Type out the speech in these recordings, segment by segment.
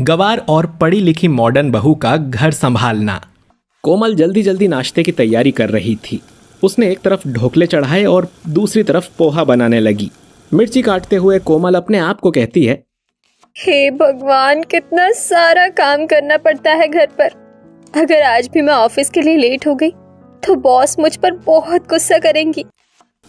गवार और पढ़ी लिखी मॉडर्न बहू का घर संभालना। कोमल जल्दी जल्दी नाश्ते की तैयारी कर रही थी। उसने एक तरफ ढोकले चढ़ाए और दूसरी तरफ पोहा बनाने लगी। मिर्ची काटते हुए कोमल अपने आप को कहती है, हे भगवान, कितना सारा काम करना पड़ता है घर पर। अगर आज भी मैं ऑफिस के लिए लेट हो गई तो बॉस मुझ पर बहुत गुस्सा करेंगी।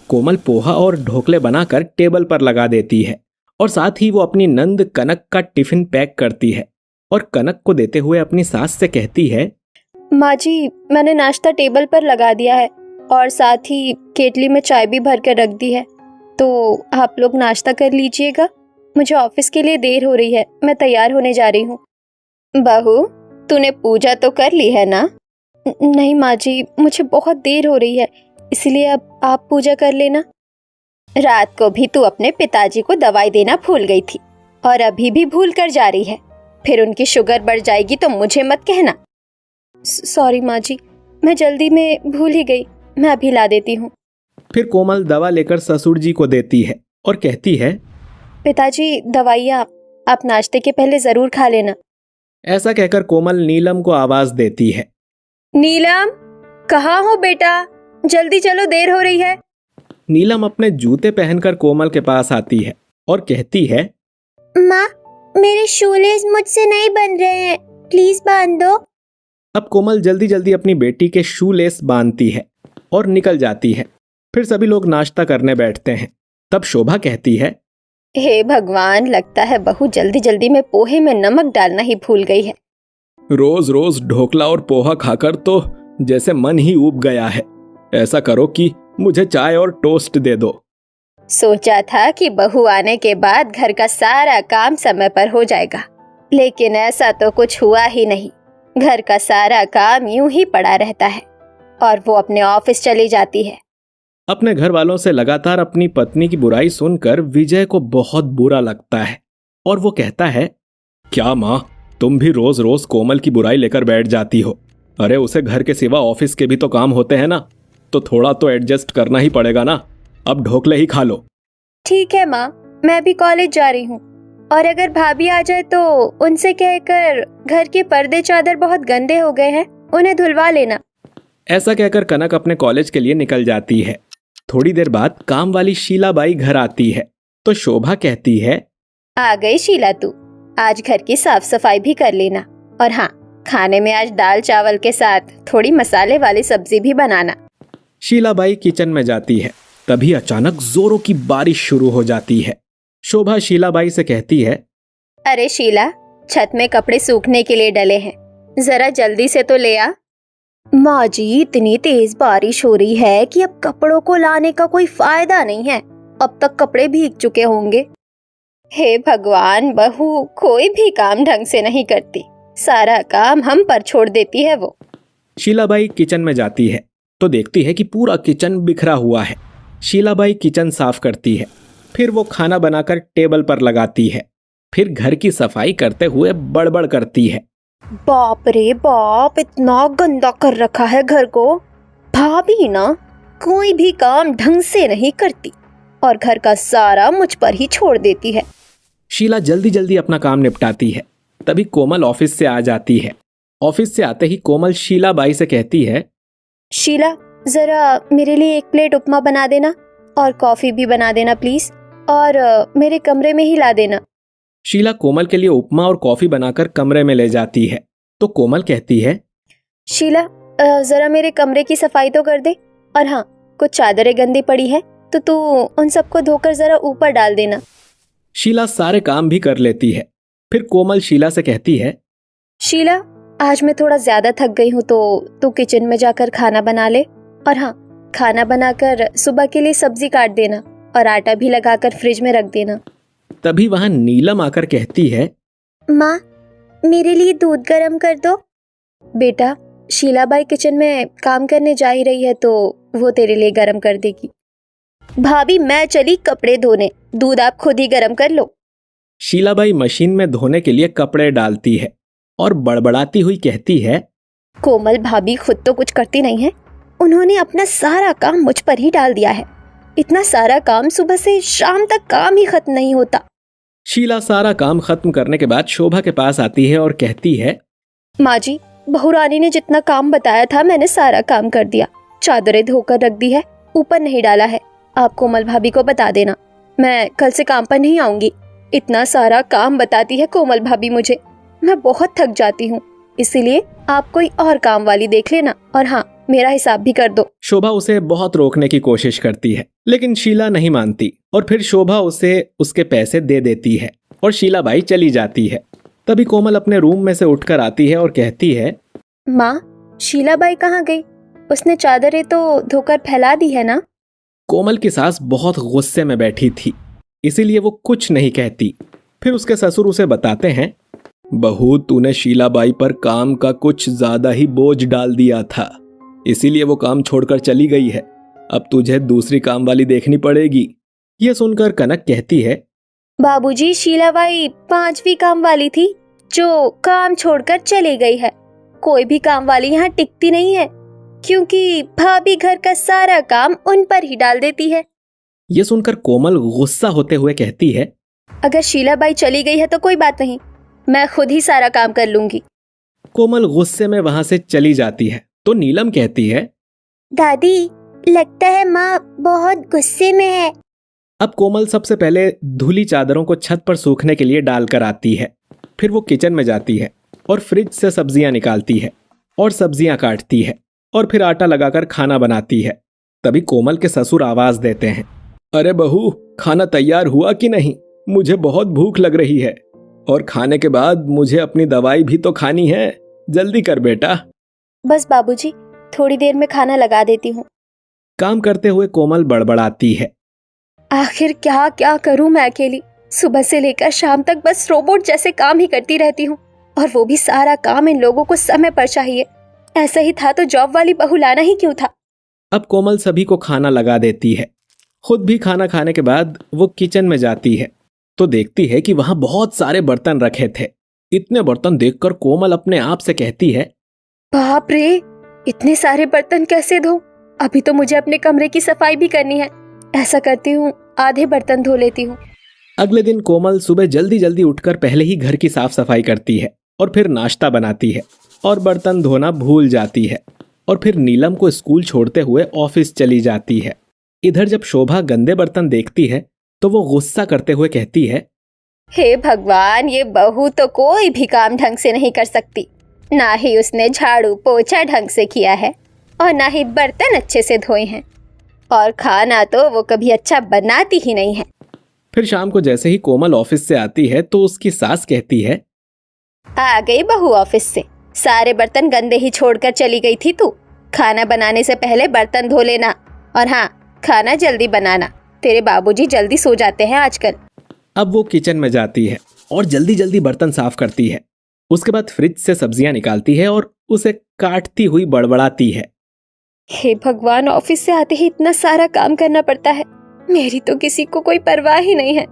कोमल पोहा और ढोकले बनाकर टेबल पर लगा देती है और साथ ही वो अपनी नंद कनक का टिफिन पैक करती है और कनक को देते हुए अपनी सास से कहती है, माँ जी, मैंने नाश्ता टेबल पर लगा दिया है और साथ ही केतली में चाय भी भर कर रख दी है, तो आप लोग नाश्ता कर लीजिएगा। मुझे ऑफिस के लिए देर हो रही है, मैं तैयार होने जा रही हूँ। बहू, तूने पूजा तो कर ली है ना? नहीं माँ जी, मुझे बहुत देर हो रही है, इसलिए अब आप पूजा कर लेना। रात को भी तू अपने पिताजी को दवाई देना भूल गई थी और अभी भी भूल कर जा रही है। फिर उनकी शुगर बढ़ जाएगी तो मुझे मत कहना। सॉरी माँ जी, मैं जल्दी में भूल ही गई, मैं अभी ला देती हूँ। फिर कोमल दवा लेकर ससुर जी को देती है और कहती है, पिताजी, दवाइयाँ आप नाश्ते के पहले जरूर खा लेना। ऐसा कहकर कोमल नीलम को आवाज देती है, नीलम, कहाँ हो बेटा? जल्दी चलो, देर हो रही है। नीलम अपने जूते पहनकर कोमल के पास आती है और कहती है, माँ, मेरे शूलेस मुझसे नहीं बन रहे हैं, प्लीज बांध दो। अब कोमल जल्दी जल्दी अपनी बेटी के शू लेस बांधती है और निकल जाती है। फिर सभी लोग नाश्ता करने बैठते हैं। तब शोभा कहती है, हे भगवान, लगता है बहू जल्दी जल्दी में पोहे में नमक डालना ही भूल गई है। रोज रोज ढोकला और पोहा खाकर तो जैसे मन ही ऊब गया है। ऐसा करो कि मुझे चाय और टोस्ट दे दो। सोचा था कि बहू आने के बाद घर का सारा काम समय पर हो जाएगा, लेकिन ऐसा तो कुछ हुआ ही नहीं। घर का सारा काम यूं ही पड़ा रहता है और वो अपने ऑफिस चली जाती है। अपने घर वालों से लगातार अपनी पत्नी की बुराई सुनकर विजय को बहुत बुरा लगता है और वो कहता है, क्या माँ, तुम भी रोज रोज कोमल की बुराई लेकर बैठ जाती हो। अरे उसे घर के सिवा ऑफिस के भी तो काम होते हैं ना, तो थोड़ा तो एडजस्ट करना ही पड़ेगा ना। अब ढोकले ही खा लो। ठीक है माँ, मैं भी कॉलेज जा रही हूँ और अगर भाभी आ जाए तो उनसे कहकर घर के पर्दे चादर बहुत गंदे हो गए हैं, उन्हें धुलवा लेना। ऐसा कहकर कनक अपने कॉलेज के लिए निकल जाती है। थोड़ी देर बाद काम वाली शीलाबाई घर आती है तो शोभा कहती है, आ गई शीला तू, आज घर की साफ सफाई भी कर लेना और हाँ, खाने में आज दाल चावल के साथ थोड़ी मसाले वाली सब्जी भी बनाना। शीलाबाई किचन में जाती है। तभी अचानक जोरों की बारिश शुरू हो जाती है। शोभा शीलाबाई से कहती है, अरे शीला, छत में कपड़े सूखने के लिए डले हैं, जरा जल्दी से तो ले आ। माँ जी, इतनी तेज बारिश हो रही है कि अब कपड़ों को लाने का कोई फायदा नहीं है, अब तक कपड़े भीग चुके होंगे। हे भगवान, बहू कोई भी काम ढंग से नहीं करती, सारा काम हम पर छोड़ देती है वो। शीलाबाई किचन में जाती है तो देखती है कि पूरा किचन बिखरा हुआ है। शीलाबाई किचन साफ करती है, फिर वो खाना बनाकर टेबल पर लगाती है। फिर घर की सफाई करते हुए बड़बड़ करती है, बाप रे बाप, इतना गंदा कर रखा है घर को। भाभी ना कोई भी काम ढंग से नहीं करती और घर का सारा मुझ पर ही छोड़ देती है। शीला जल्दी जल्दी अपना काम निपटाती है। तभी कोमल ऑफिस से आ जाती है। ऑफिस से आते ही कोमल शीलाबाई से कहती है, शीला, जरा मेरे लिए एक प्लेट उपमा बना देना और कॉफी भी बना देना प्लीज, और मेरे कमरे में ही ला देना। शीला कोमल के लिए उपमा और कॉफी बनाकर कमरे में ले जाती है तो कोमल कहती है, शीला, जरा मेरे कमरे की सफाई तो कर दे, और हाँ, कुछ चादरें गंदी पड़ी है तो तू उन सबको धोकर जरा ऊपर डाल देना। शीला सारे काम भी कर लेती है। फिर कोमल शीला से कहती है, शीला, आज मैं थोड़ा ज्यादा थक गई हूँ तो तू किचन में जाकर खाना बना ले, और हाँ, खाना बनाकर सुबह के लिए सब्जी काट देना और आटा भी लगाकर फ्रिज में रख देना। तभी वहां नीलम आकर कहती है, माँ, मेरे लिए दूध गर्म कर दो। बेटा, शीलाबाई किचन में काम करने जा ही रही है तो वो तेरे लिए गर्म कर देगी। भाभी, मैं चली कपड़े धोने, दूध आप खुद ही गर्म कर लो। शीलाबाई मशीन में धोने के लिए कपड़े डालती है और बड़बड़ाती हुई कहती है, कोमल भाभी खुद तो कुछ करती नहीं है, उन्होंने अपना सारा काम मुझ पर ही डाल दिया है। इतना सारा काम, सुबह से शाम तक काम ही खत्म नहीं होता। शीला सारा काम खत्म करने के बाद शोभा के पास आती है और कहती है, माँ जी, बहू रानी ने जितना काम बताया था मैंने सारा काम कर दिया। चादरें धोकर रख दी है, ऊपर नहीं डाला है। आप कोमल भाभी को बता देना, मैं कल से काम पर नहीं आऊंगी। इतना सारा काम बताती है कोमल भाभी मुझे, मैं बहुत थक जाती हूँ। इसीलिए आप कोई और काम वाली देख लेना, और हाँ, मेरा हिसाब भी कर दो। शोभा उसे बहुत रोकने की कोशिश करती है, लेकिन शीला नहीं मानती और फिर शोभा उसे उसके पैसे दे देती है और शीला बाई चली जाती है। तभी कोमल अपने रूम में से उठकर आती है और कहती है, माँ, शीला बाई कहाँ गई? उसने चादरें तो धोकर फैला दी है ना? कोमल की सास बहुत गुस्से में बैठी थी, इसीलिए वो कुछ नहीं कहती। फिर उसके ससुर उसे बताते हैं, बहू, तूने शीलाबाई पर काम का कुछ ज्यादा ही बोझ डाल दिया था, इसीलिए वो काम छोड़कर चली गई है। अब तुझे दूसरी काम वाली देखनी पड़ेगी। ये सुनकर कनक कहती है, बाबूजी, शीलाबाई 5वीं काम वाली थी जो काम छोड़कर चली गई है। कोई भी काम वाली यहाँ टिकती नहीं है, क्योंकि भाभी घर का सारा काम उन पर ही डाल देती है। ये सुनकर कोमल गुस्सा होते हुए कहती है, अगर शीलाबाई चली गई है तो कोई बात नहीं, मैं खुद ही सारा काम कर लूंगी। कोमल गुस्से में वहां से चली जाती है तो नीलम कहती है, दादी, लगता है माँ बहुत गुस्से में है। अब कोमल सबसे पहले धुली चादरों को छत पर सूखने के लिए डालकर आती है। फिर वो किचन में जाती है और फ्रिज से सब्जियां निकालती है और सब्जियां काटती है और फिर आटा लगाकर खाना बनाती है। तभी कोमल के ससुर आवाज देते हैं, अरे बहू, खाना तैयार हुआ कि नहीं? मुझे बहुत भूख लग रही है और खाने के बाद मुझे अपनी दवाई भी तो खानी है। जल्दी कर बेटा। बस बाबूजी, थोड़ी देर में खाना लगा देती हूँ। काम करते हुए कोमल बड़बड़ाती है, आखिर क्या क्या करूँ मैं अकेली? सुबह से लेकर शाम तक बस रोबोट जैसे काम ही करती रहती हूँ, और वो भी सारा काम इन लोगों को समय पर चाहिए। ऐसा ही था तो जॉब वाली बहू लाना ही क्यों था? अब कोमल सभी को खाना लगा देती है। खुद भी खाना खाने के बाद वो किचन में जाती है तो देखती है कि वहां बहुत सारे बर्तन रखे थे। इतने बर्तन देखकर कोमल अपने आप से कहती है, बाप रे, इतने सारे बर्तन कैसे धो? अभी तो मुझे अपने कमरे की सफाई भी करनी है। ऐसा करती हूँ, आधे बर्तन धो लेती हूँ। अगले दिन कोमल सुबह जल्दी जल्दी उठकर पहले ही घर की साफ सफाई करती है और फिर नाश्ता बनाती है और बर्तन धोना भूल जाती है और फिर नीलम को स्कूल छोड़ते हुए ऑफिस चली जाती है। इधर जब शोभा गंदे बर्तन देखती है तो वो गुस्सा करते हुए कहती है, हे भगवान, ये बहू तो कोई भी काम ढंग से नहीं कर सकती। ना ही उसने झाड़ू पोछा ढंग से किया है और ना ही बर्तन अच्छे से धोए हैं, और खाना तो वो कभी अच्छा बनाती ही नहीं है। फिर शाम को जैसे ही कोमल ऑफिस से आती है तो उसकी सास कहती है, आ गई बहू ऑफिस से। सारे बर्तन गंदे ही छोड़कर चली गई थी तू। खाना बनाने से पहले बर्तन धो लेना, और हाँ, खाना जल्दी बनाना। तेरे बाबूजी जल्दी सो जाते हैं आजकल। अब वो किचन में जाती है और जल्दी जल्दी बर्तन साफ करती है। उसके बाद फ्रिज से सब्जियां निकालती है और उसे काटती हुई बड़बड़ाती है, हे भगवान, ऑफिस से आते ही इतना सारा काम करना पड़ता है। मेरी तो किसी को कोई परवाह ही नहीं है।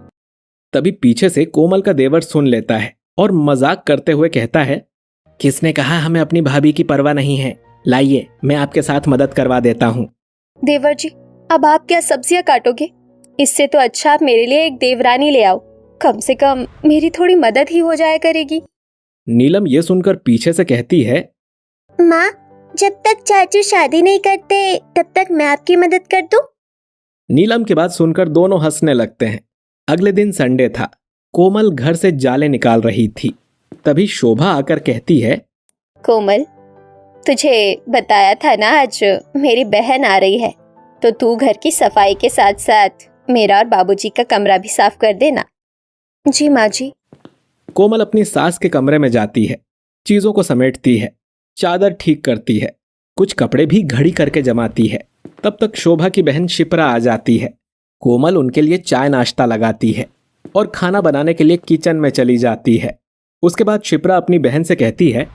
तभी पीछे से कोमल का देवर सुन लेता है और मजाक करते हुए कहता है, किसने कहा हमें अपनी भाभी की परवाह नहीं है? लाइए, मैं आपके साथ मदद करवा देता हूँ। देवर जी, अब आप क्या सब्जियां काटोगे? इससे तो अच्छा आप मेरे लिए एक देवरानी ले आओ। कम से कम मेरी थोड़ी मदद ही हो जाया करेगी। नीलम ये सुनकर पीछे से कहती है, माँ, जब तक चाचू शादी नहीं करते तब तक मैं आपकी मदद कर दूं? नीलम की बात सुनकर दोनों हंसने लगते हैं। अगले दिन संडे था। कोमल घर से जाले निकाल रही थी। तभी शोभा आकर कहती है, कोमल, तुझे बताया था ना आज मेरी बहन आ रही है, तो तू घर की सफाई के साथ साथ मेरा और बाबूजी का कमरा भी साफ कर देना। जी माँ जी। कोमल अपनी सास के कमरे में जाती है, चीजों को समेटती है, चादर ठीक करती है, कुछ कपड़े भी घड़ी करके जमाती है। तब तक शोभा की बहन शिप्रा आ जाती है। कोमल उनके लिए चाय नाश्ता लगाती है और खाना बनाने के लिए किचन में चली जाती है। उसके बाद शिप्रा अपनी बहन से कहती है,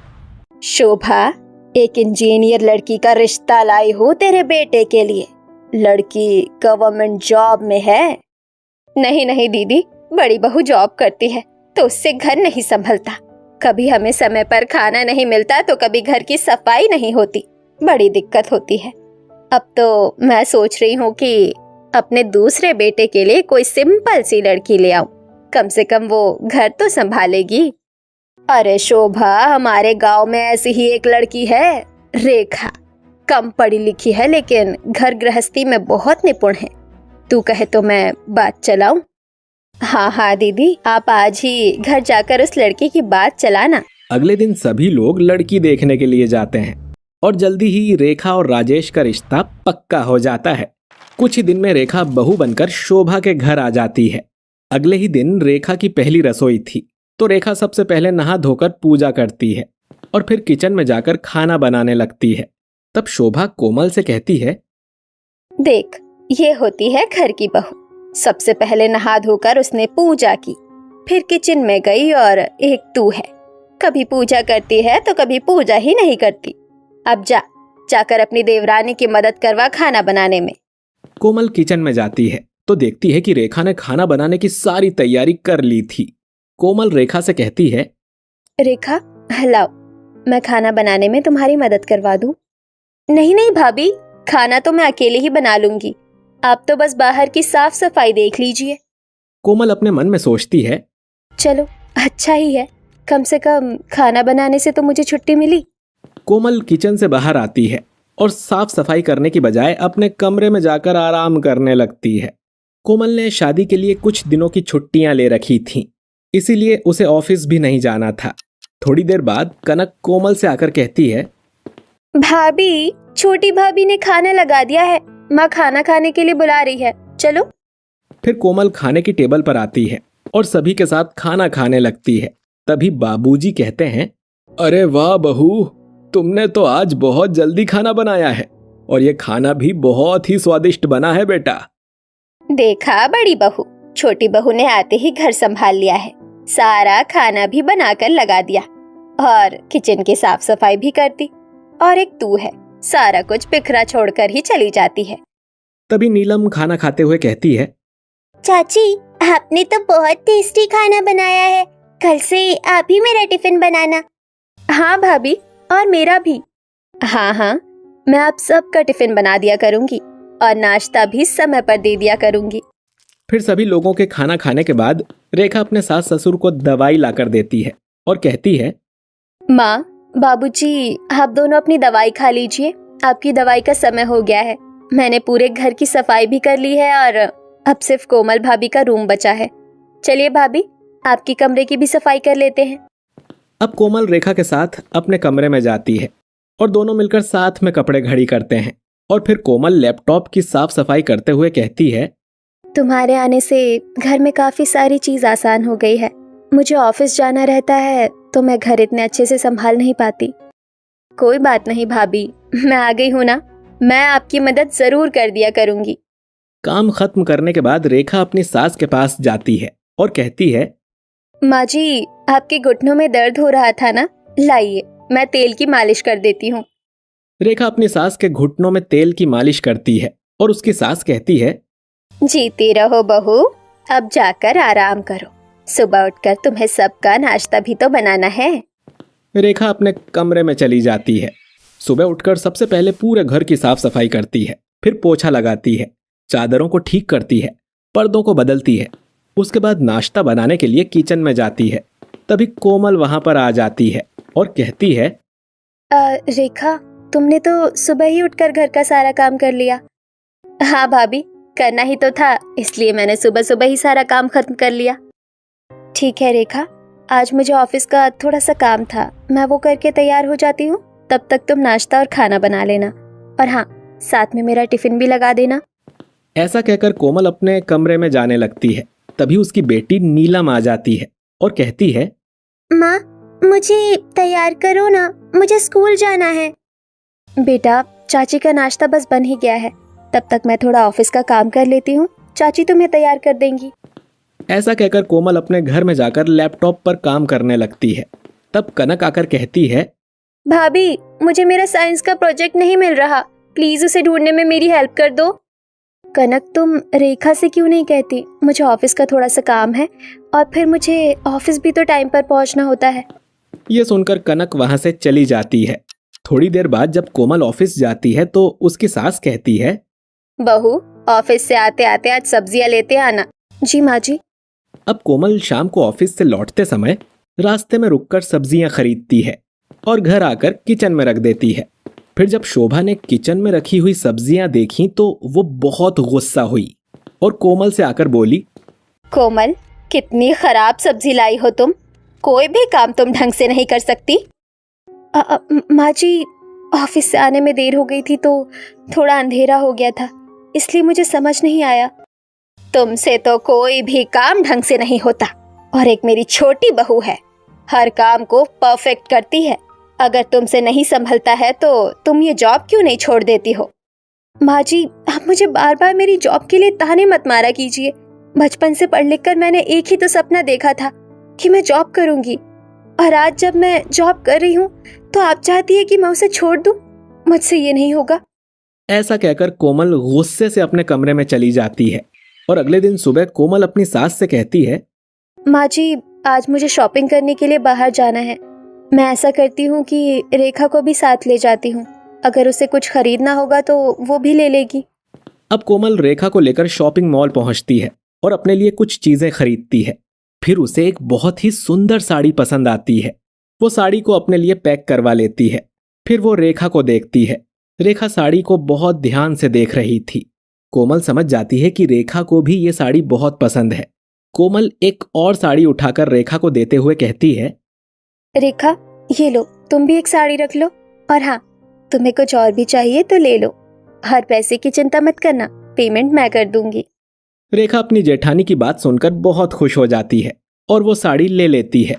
शोभा, एक इंजीनियर लड़की का रिश्ता लाई हो तेरे बेटे के लिए। लड़की गवर्नमेंट जॉब में है। नहीं नहीं दीदी, बड़ी बहू जॉब करती है तो उससे घर नहीं संभलता। कभी हमें समय पर खाना नहीं मिलता तो कभी घर की सफाई नहीं होती। बड़ी दिक्कत होती है। अब तो मैं सोच रही हूँ कि अपने दूसरे बेटे के लिए कोई सिंपल सी लड़की ले आऊं। कम से कम वो घर तो संभालेगी। अरे शोभा, हमारे गांव में ऐसी ही एक लड़की है, रेखा। कम पढ़ी लिखी है लेकिन घर गृहस्थी में बहुत निपुण है। तू कहे तो मैं बात चलाऊं? हाँ हाँ दीदी, आप आज ही घर जाकर उस लड़की की बात चलाना। अगले दिन सभी लोग लड़की देखने के लिए जाते हैं और जल्दी ही रेखा और राजेश का रिश्ता पक्का हो जाता है। कुछ ही दिन में रेखा बहू बनकर शोभा के घर आ जाती है। अगले ही दिन रेखा की पहली रसोई थी, तो रेखा सबसे पहले नहा धोकर पूजा करती है और फिर किचन में जाकर खाना बनाने लगती है। तब शोभा कोमल से कहती है, देख, ये होती है घर की बहू। सबसे पहले नहा धोकर उसने पूजा की, फिर किचन में गई और एक तू है, कभी पूजा करती है तो कभी पूजा ही नहीं करती। अब जाकर अपनी देवरानी की मदद करवा खाना बनाने में। कोमल किचन में जाती है तो देखती है कि रेखा ने खाना बनाने की सारी तैयारी कर ली थी। कोमल रेखा से कहती है, रेखा, लाओ, मैं खाना बनाने में तुम्हारी मदद करवा दूं। नहीं नहीं भाभी, खाना तो मैं अकेले ही बना लूंगी। आप तो बस बाहर की साफ सफाई देख लीजिए। कोमल अपने मन में सोचती है, चलो अच्छा ही है, कम से कम खाना बनाने से तो मुझे छुट्टी मिली। कोमल किचन से बाहर आती है और साफ सफाई करने की बजाय अपने कमरे में जाकर आराम करने लगती है। कोमल ने शादी के लिए कुछ दिनों की छुट्टियां ले रखी थीं, इसीलिए उसे ऑफिस भी नहीं जाना था। थोड़ी देर बाद कनक कोमल से आकर कहती है, भाभी, छोटी भाभी ने खाना लगा दिया है, माँ खाना खाने के लिए बुला रही है, चलो। फिर कोमल खाने की टेबल पर आती है और सभी के साथ खाना खाने लगती है। तभी बाबूजी कहते हैं, अरे वाह बहू, तुमने तो आज बहुत जल्दी खाना बनाया है और ये खाना भी बहुत ही स्वादिष्ट बना है बेटा। देखा बड़ी बहू, छोटी बहू ने आते ही घर संभाल लिया है, सारा खाना भी बनाकर लगा दिया और किचन की साफ सफाई भी करती। और एक तू है, सारा कुछ बिखरा छोड़कर ही चली जाती है। तभी नीलम खाना खाते हुए कहती है, चाची, आपने तो बहुत टेस्टी खाना बनाया है, कल से आप ही मेरा टिफिन बनाना। हाँ भाभी, और मेरा भी। हाँ हाँ, मैं आप सबका टिफिन बना दिया करूंगी और नाश्ता भी समय पर दे दिया करूंगी। फिर सभी लोगों के खाना खाने के बाद रेखा अपने सास ससुर को दवाई लाकर देती है और कहती है, माँ, बाबूजी, आप दोनों अपनी दवाई खा लीजिए, आपकी दवाई का समय हो गया है। मैंने पूरे घर की सफाई भी कर ली है और अब सिर्फ कोमल भाभी का रूम बचा है। चलिए भाभी, आपकी कमरे की भी सफाई कर लेते हैं। अब कोमल रेखा के साथ अपने कमरे में जाती है और दोनों मिलकर साथ में कपड़े घड़ी करते हैं और फिर कोमल लैपटॉप की साफ सफाई करते हुए कहती है, तुम्हारे आने से घर में काफी सारी चीज आसान हो गई है। मुझे ऑफिस जाना रहता है तो मैं घर इतने अच्छे से संभाल नहीं पाती। कोई बात नहीं भाभी, मैं आ गई हूँ ना, मैं आपकी मदद जरूर कर दिया करूंगी। काम खत्म करने के बाद रेखा अपनी सास के पास जाती है और कहती है, माँ जी, आपके घुटनों में दर्द हो रहा था ना, लाइए मैं तेल की मालिश कर देती हूँ। रेखा अपनी सास के घुटनों में तेल की मालिश करती है और उसकी सास कहती है, जीती रहो बहू, अब जाकर आराम करो, सुबह उठकर तुम्हें सबका नाश्ता भी तो बनाना है। रेखा अपने कमरे में चली जाती है। सुबह उठकर सबसे पहले पूरे घर की साफ सफाई करती है, फिर पोछा लगाती है, चादरों को ठीक करती है, पर्दों को बदलती है। उसके बाद नाश्ता बनाने के लिए किचन में जाती है। तभी कोमल वहां पर आ जाती है और कहती है, रेखा, तुमने तो सुबह ही उठकर घर का सारा काम कर लिया। हाँ भाभी, करना ही तो था, इसलिए मैंने सुबह सुबह ही सारा काम खत्म कर लिया। ठीक है रेखा, आज मुझे ऑफिस का थोड़ा सा काम था, मैं वो करके तैयार हो जाती हूँ, तब तक तुम नाश्ता और खाना बना लेना, और हाँ, साथ में मेरा टिफिन भी लगा देना। ऐसा कहकर कोमल अपने कमरे में जाने लगती है। तभी उसकी बेटी नीलम आ जाती है और कहती है, माँ, मुझे तैयार करो ना, मुझे स्कूल जाना है। बेटा, चाची का नाश्ता बस बन ही गया है, तब तक मैं थोड़ा ऑफिस का काम कर लेती हूँ, चाची तुम्हें तैयार कर देंगी। ऐसा कहकर कोमल अपने घर में जाकर लैपटॉप पर काम करने लगती है। तब कनक आकर कहती है, भाभी, मुझे मेरा साइंस का प्रोजेक्ट नहीं मिल रहा, प्लीज उसे ढूंढने में मेरी हेल्प कर दो। कनक, तुम रेखा से क्यों नहीं कहती? मुझे ऑफिस का थोड़ा सा काम है और फिर मुझे ऑफिस भी तो टाइम पर पहुंचना होता है। ये सुनकर कनक वहां से चली जाती है। थोड़ी देर बाद जब कोमल ऑफिस जाती है तो उसकी सास कहती है, बहू, ऑफिस से आते आते आज सब्जियां लेते आना। जी माँ जी। अब कोमल शाम को ऑफिस से लौटते समय रास्ते में रुककर सब्जियां खरीदती है और घर आकर किचन में रख देती है। फिर जब शोभा ने किचन में रखी हुई सब्जियां देखी तो वो बहुत गुस्सा हुई और कोमल से आकर बोली, कोमल, कितनी खराब सब्जी लाई हो तुम। कोई भी काम तुम ढंग से नहीं कर सकती। माँ जी, ऑफिस से आने में देर हो गई थी तो थोड़ा अंधेरा हो गया था, इसलिए मुझे समझ नहीं आया। तुमसे तो कोई भी काम ढंग से नहीं होता। और एक मेरी छोटी बहू है, हर काम को परफेक्ट करती है। अगर तुमसे नहीं संभलता है तो तुम ये जॉब क्यों नहीं छोड़ देती हो? माँ जी, आप मुझे बार बार मेरी जॉब के लिए ताने मत मारा कीजिए। बचपन से पढ़ लिख कर मैंने एक ही तो सपना देखा था कि मैं जॉब करूंगी, और आज जब मैं जॉब कर रही हूँ तो आप चाहती है कि मैं उसे छोड़ दूं? मुझसे ये नहीं होगा। ऐसा कहकर कोमल गुस्से से अपने कमरे में चली जाती है। और अगले दिन सुबह कोमल अपनी सास से कहती है, माँ जी, आज मुझे शॉपिंग करने के लिए बाहर जाना है। मैं ऐसा करती हूँ कि रेखा को भी साथ ले जाती हूँ। अगर उसे कुछ खरीदना होगा तो वो भी ले लेगी। अब कोमल रेखा को लेकर शॉपिंग मॉल पहुंचती है और अपने लिए कुछ चीजें खरीदती है। फिर उसे एक बहुत ही सुंदर साड़ी पसंद आती है। वो साड़ी को अपने लिए पैक करवा लेती है। फिर वो रेखा को देखती है। रेखा साड़ी को बहुत ध्यान से देख रही थी। कोमल समझ जाती है कि रेखा को भी ये साड़ी बहुत पसंद है। कोमल एक और साड़ी उठाकर रेखा को देते हुए कहती है, रेखा, ये लो, तुम भी एक साड़ी रख लो। और हाँ, तुम्हें कुछ और भी चाहिए तो ले लो। हर पैसे की चिंता मत करना, पेमेंट मैं कर दूंगी। रेखा अपनी जेठानी की बात सुनकर बहुत खुश हो जाती है और वो साड़ी ले लेती है।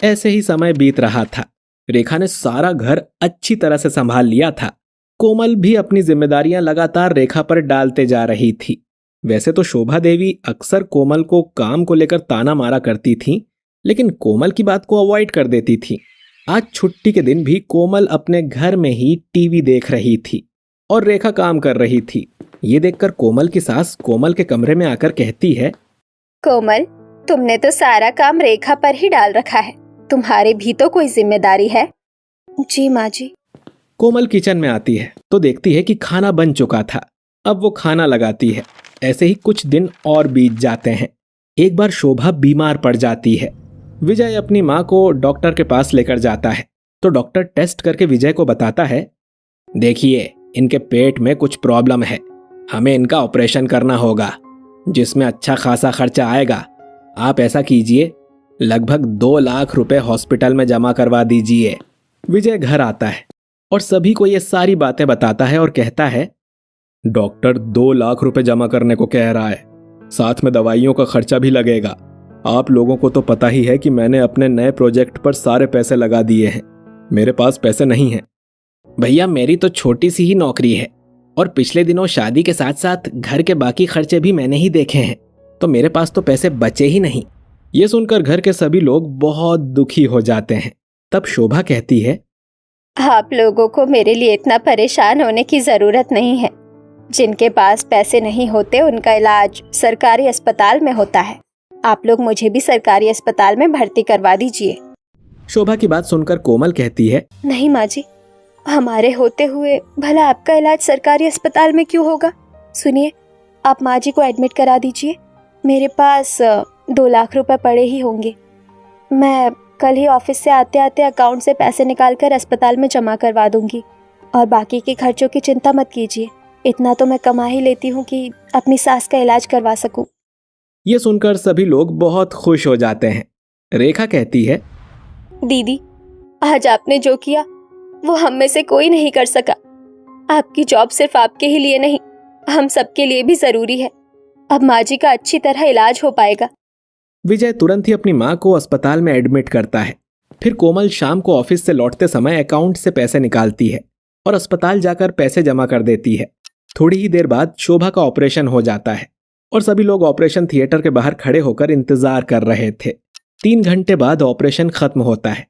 ऐसे ही समय बीत रहा था। रेखा ने सारा घर अच्छी तरह से संभाल लिया था। कोमल भी अपनी जिम्मेदारियां लगातार रेखा पर डालते जा रही थी। वैसे तो शोभा देवी अक्सर कोमल को काम को लेकर ताना मारा करती थी, लेकिन कोमल की बात को अवॉइड कर देती थी। आज छुट्टी के दिन भी कोमल अपने घर में ही टीवी देख रही थी और रेखा काम कर रही थी। ये देखकर कोमल की सास कोमल के कमरे में आकर कहती है, कोमल, तुमने तो सारा काम रेखा पर ही डाल रखा है। तुम्हारी भी तो कोई जिम्मेदारी है। जी माँ जी। कोमल किचन में आती है तो देखती है कि खाना बन चुका था। अब वो खाना लगाती है। ऐसे ही कुछ दिन और बीत जाते हैं। एक बार शोभा बीमार पड़ जाती है। विजय अपनी माँ को डॉक्टर के पास लेकर जाता है तो डॉक्टर टेस्ट करके विजय को बताता है, देखिए, इनके पेट में कुछ प्रॉब्लम है। हमें इनका ऑपरेशन करना होगा, जिसमें अच्छा खासा खर्चा आएगा। आप ऐसा कीजिए, लगभग 2 लाख रुपए हॉस्पिटल में जमा करवा दीजिए। विजय घर आता है और सभी को ये सारी बातें बताता है और कहता है, डॉक्टर 2 लाख रुपए जमा करने को कह रहा है, साथ में दवाइयों का खर्चा भी लगेगा। आप लोगों को तो पता ही है कि मैंने अपने नए प्रोजेक्ट पर सारे पैसे लगा दिए हैं। मेरे पास पैसे नहीं हैं। भैया, मेरी तो छोटी सी ही नौकरी है और पिछले दिनों शादी के साथ साथ घर के बाकी खर्चे भी मैंने ही देखे हैं, तो मेरे पास तो पैसे बचे ही नहीं। ये सुनकर घर के सभी लोग बहुत दुखी हो जाते हैं। तब शोभा कहती है, आप लोगों को मेरे लिए इतना परेशान होने की जरूरत नहीं है। जिनके पास पैसे नहीं होते उनका इलाज सरकारी अस्पताल में होता है। आप लोग मुझे भी सरकारी अस्पताल में भर्ती करवा दीजिए। शोभा की बात सुनकर कोमल कहती है, नहीं माँ जी, हमारे होते हुए भला आपका इलाज सरकारी अस्पताल में क्यों होगा? सुनिए, आप माँ जी को एडमिट करा दीजिए। मेरे पास 2 लाख रुपए पड़े ही होंगे। मैं कल ही ऑफिस से आते आते अकाउंट से पैसे निकालकर अस्पताल में जमा करवा दूंगी, और बाकी के खर्चों की चिंता मत कीजिए। इतना तो मैं कमा ही लेती हूँ कि अपनी सास का इलाज करवा सकूं। ये सुनकर सभी लोग बहुत खुश हो जाते हैं। रेखा कहती है, दीदी, आज आपने जो किया वो हम में से कोई नहीं कर सका। आपकी जॉब सिर्फ आपके ही लिए नहीं, हम सबके लिए भी जरूरी है। अब माँ जी का अच्छी तरह इलाज हो पाएगा। विजय तुरंत ही अपनी माँ को अस्पताल में एडमिट करता है। फिर कोमल शाम को ऑफिस से लौटते समय अकाउंट से पैसे निकालती है और अस्पताल जाकर पैसे जमा कर देती है। थोड़ी ही देर बाद शोभा का ऑपरेशन हो जाता है और सभी लोग ऑपरेशन थिएटर के बाहर खड़े होकर इंतजार कर रहे थे। 3 घंटे बाद ऑपरेशन खत्म होता है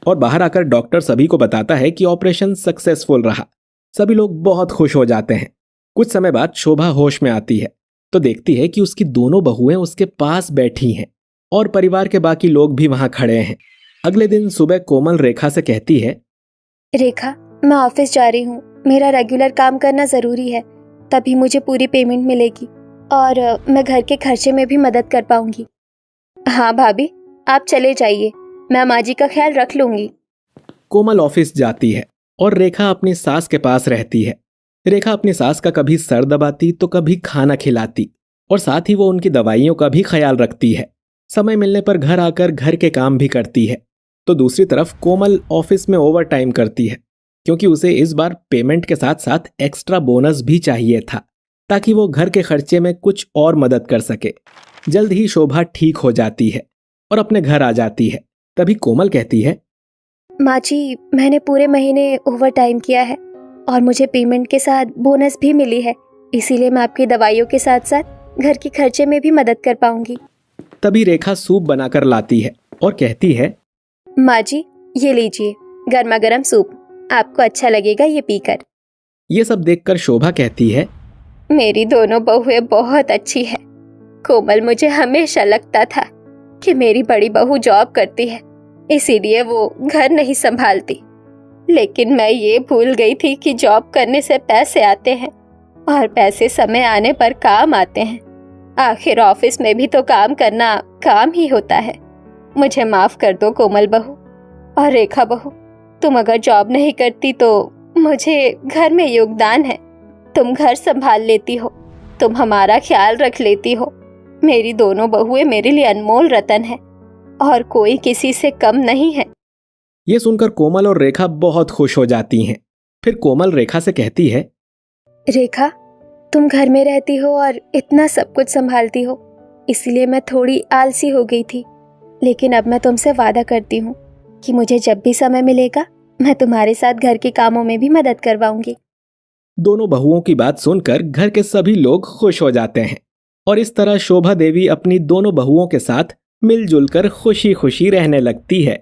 और बाहर आकर डॉक्टर सभी को बताता है कि ऑपरेशन सक्सेसफुल रहा। सभी लोग बहुत खुश हो जाते हैं। कुछ समय बाद शोभा होश में आती है तो देखती है कि उसकी दोनों बहुएं उसके पास बैठी हैं और परिवार के बाकी लोग भी वहां खड़े हैं। अगले दिन सुबह कोमल रेखा से कहती है, रेखा, मैं ऑफिस जा रही हूँ। मेरा रेगुलर काम करना जरूरी है, तभी मुझे पूरी पेमेंट मिलेगी और मैं घर के खर्चे में भी मदद कर पाऊंगी। हाँ भाभी, आप चले जाइए, मैं माँ जी का ख्याल रख लूंगी। कोमल ऑफिस जाती है और रेखा अपनी सास के पास रहती है। रेखा अपनी सास का कभी सर दबाती तो कभी खाना खिलाती और साथ ही वो उनकी दवाइयों का भी ख्याल रखती है। समय मिलने पर घर आकर घर के काम भी करती है। तो दूसरी तरफ कोमल ऑफिस में ओवर टाइम करती है क्योंकि उसे इस बार पेमेंट के साथ साथ एक्स्ट्रा बोनस भी चाहिए था ताकि वो घर के खर्चे में कुछ और मदद कर सके। जल्द ही शोभा ठीक हो जाती है और अपने घर आ जाती है। तभी कोमल कहती है, माँ जी, मैंने पूरे महीने ओवर टाइम किया है और मुझे पेमेंट के साथ बोनस भी मिली है, इसीलिए मैं आपकी दवाइयों के साथ साथ घर के खर्चे में भी मदद कर पाऊंगी। तभी रेखा सूप बनाकर लाती है और कहती है, माँ जी, ये लीजिए गर्मा गर्म सूप, आपको अच्छा लगेगा ये पीकर। ये सब देखकर शोभा कहती है, मेरी दोनों बहुएं बहुत अच्छी है। कोमल, मुझे हमेशा लगता था कि मेरी बड़ी बहू जॉब करती है, इसीलिए वो घर नहीं संभालती, लेकिन मैं ये भूल गई थी कि जॉब करने से पैसे आते हैं और पैसे समय आने पर काम आते हैं। आखिर ऑफिस में भी तो काम करना काम ही होता है। मुझे माफ कर दो कोमल बहू। और रेखा बहू, तुम अगर जॉब नहीं करती तो मुझे घर में योगदान है। तुम घर संभाल लेती हो, तुम हमारा ख्याल रख लेती हो। मेरी दोनों बहुएं मेरे लिए अनमोल रतन है और कोई किसी से कम नहीं है। ये सुनकर कोमल और रेखा बहुत खुश हो जाती हैं। फिर कोमल रेखा से कहती है, रेखा, तुम घर में रहती हो और इतना सब कुछ संभालती हो, इसलिए मैं थोड़ी आलसी हो गई थी, लेकिन अब मैं तुमसे वादा करती हूँ कि मुझे जब भी समय मिलेगा मैं तुम्हारे साथ घर के कामों में भी मदद करवाऊंगी। दोनों बहुओं की बात सुनकर घर के सभी लोग खुश हो जाते हैं और इस तरह शोभा देवी अपनी दोनों बहुओं के साथ मिलजुल कर खुशी खुशी रहने लगती है।